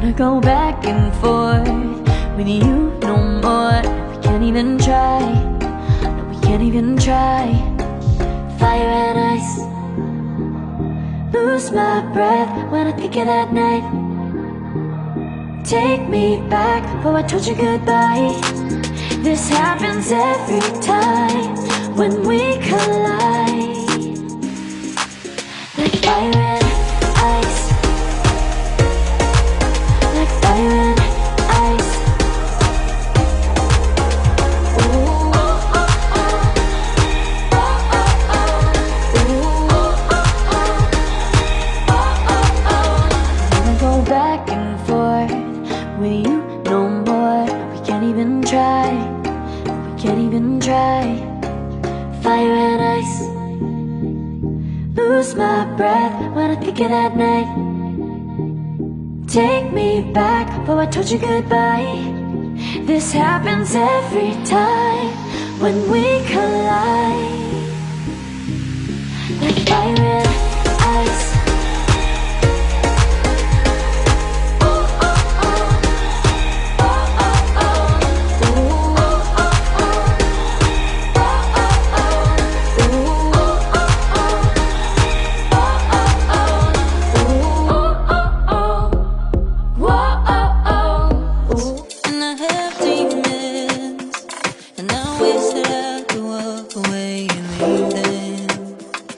wanna go back and forth with you no more. We can't even try, no, we can't even try. Fire and ice, lose my breath when I think of that night. Take me back, oh I told you goodbye. This happens every time when we collide. Like fire and ice, like fire and ice. Ooh, oh, oh, oh. Oh, oh, oh. Ooh, oh, oh, oh. Oh, oh, oh. I wanna go back and forth with you no more. We can't even try, we can't even try. Fire and ice, lose my breath when I think of that night. Take me back, oh I told you goodbye. This happens every time when we collide. Like fire and ice.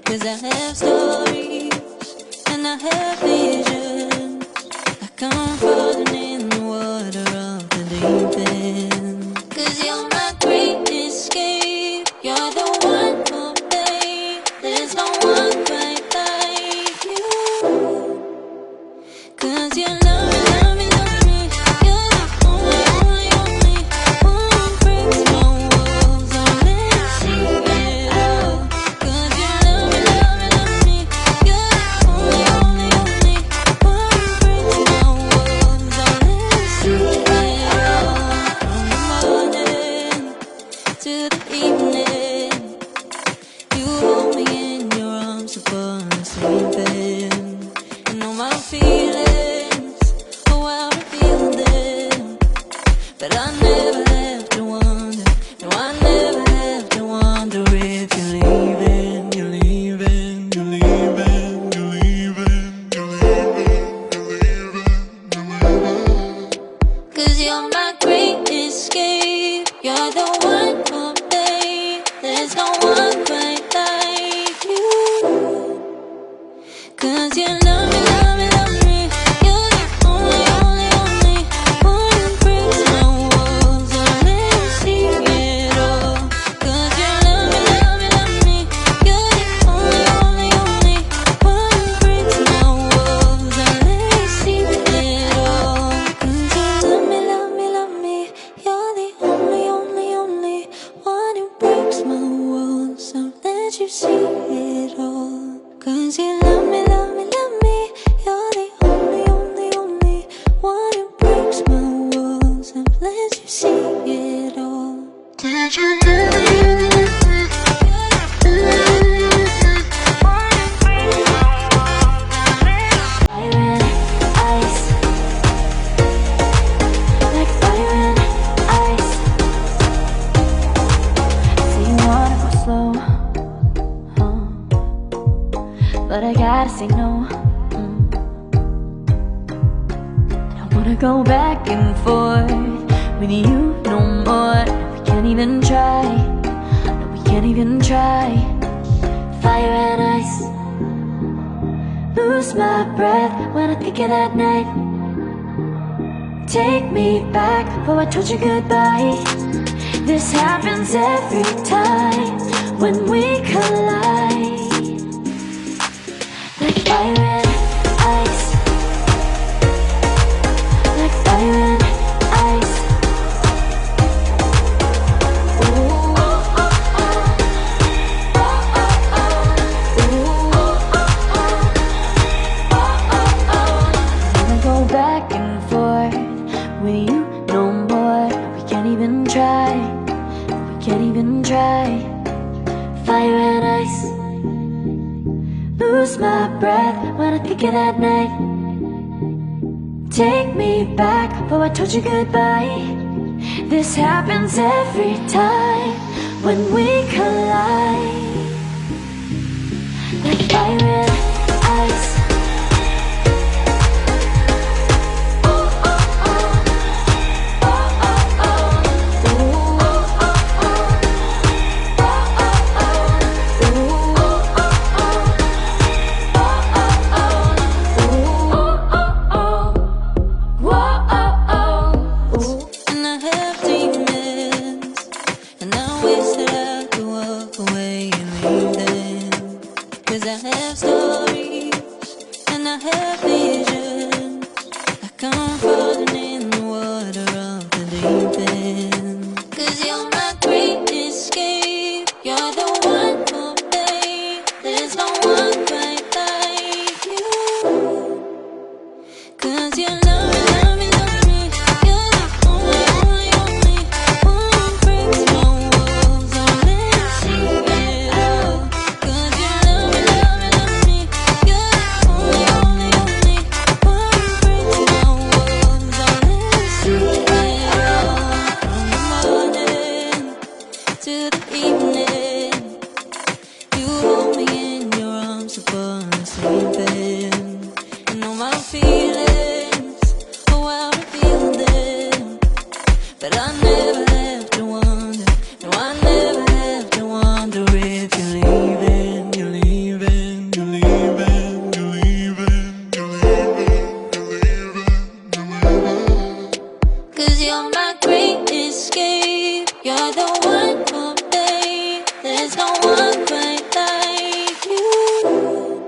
Cause I have stories and I have visions, like I'm falling in the water of the deep end. Cause you're my great escape, you're the one for me. There's no one quite like you. Cause you love me, love me, love me. You're the only, only, only one who breaks my walls. I'll let you see it all. Cause you love me, love me, love me. You're the only, only, only one who breaks my walls. I'll let you see it all. From the morning to the evening, you hold me in your arms before I'm sleeping. And all my feelings, oh I reveal them. But I never have to wonder, no I never have to wonder if you're leaving, you're leaving, you're leaving, you're leaving, you're leaving, you're leaving, you're leaving. Cause you're my great escape, you're the one for me. There's no one quite like you. Cause you love me, love me, love me. You're the only, only, only one who breaks my walls. I'll let you see it all. Cause you love me, love me, love me. You're the only, only, only one who breaks my walls. I'll let you see it all. Cause you love me, love me, love me. You're the only, only, only one who breaks my walls. I'll let you see it all. Cause you love me, love me, love me. You're the only, only, only one who breaks my walls. I've let you see it all. Did you know Fire and ice, like fire and ice. Say you wanna go slow, but I gotta say no. I don't wanna go back and forth with you no more. We can't even try, no we can't even try. Fire and ice, lose my breath when I think of that night. Take me back, oh I told you goodbye. This happens every time when we collide. Like fire and ice, like fire and ice. Ooh, oh, oh, oh. Oh, oh, oh. Ooh, oh, oh, oh. Oh, oh, oh. I wanna go back and forth with you no more. We can't even try, we can't even try. Fire and ice, lose my breath when I think of that night. Take me back before I told you goodbye. This happens every time when we collide. Like fire and ice. Cause I have stories and I have visions. Like I'm falling in the water of the deep end. Cause you're my great escape. You're the one for me. There's no one quite like you. Cause you love me, love me, love me. You're the only, only, only one who breaks my walls. I'll let you see it all. Cause you love me, love me, love me. You're the only, only, only one who breaks my walls. I'll let you see it all. From the morning to the evening, you hold me in your arms before I'm sleeping. And all my feelings, oh, I reveal them. But I never have to wonder, no, I never have to wonder if you're leaving, you're leaving, you're leaving, you're leaving, you're leaving, you're leaving, you're leaving. Cause you're my great escape. You're the one for me. There's no one quite like you.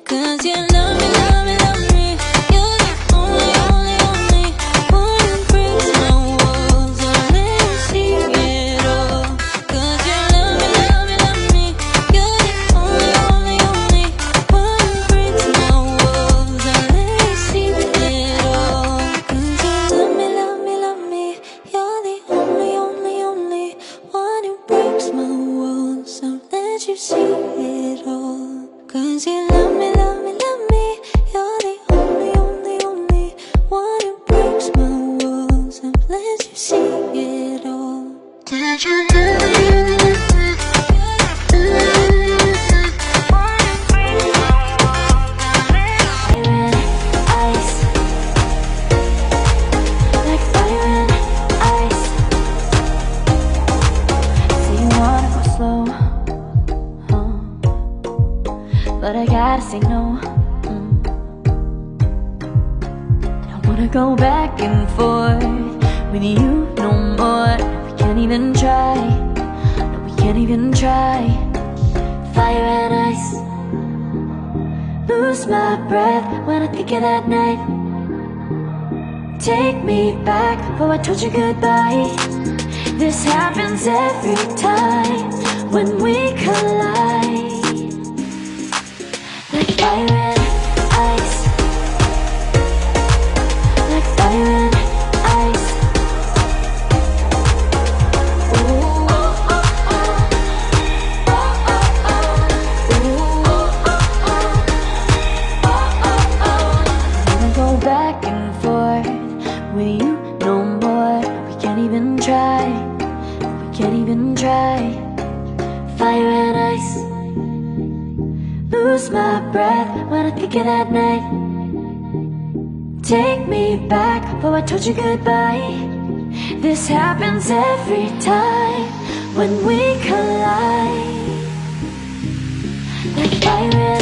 Cause you love me, love me, love me. You're the only, only, only one who breaks my walls. I'll let you see it all. Cause you love me, love me, love me. You're the only, only, only one who breaks my walls. I'll let you see it all. Cause you love me, love me, love me. You're the only, only, only one who breaks my walls. I'll let you see it all. Cause you love me, love me, love me. You're the only, only, only one who breaks my walls. I've let you see it all. Did you but I gotta say no. Don't wanna go back and forth with you no more. We can't even try. No, we can't even try. Fire and ice. Lose my breath when I think of that night. Take me back before I told you goodbye. This happens every time when we collide. Like fire and ice. Like fire and ice. Ooh, oh, oh, oh. Oh, oh, oh. Ooh, oh, oh, oh. Oh, oh, oh. I wanna go back and forth with you no more. We can't even try. We can't even try. Fire and ice. Lose my breath when I think of that night. Take me back before I told you goodbye. This happens every time when we collide. Like fire.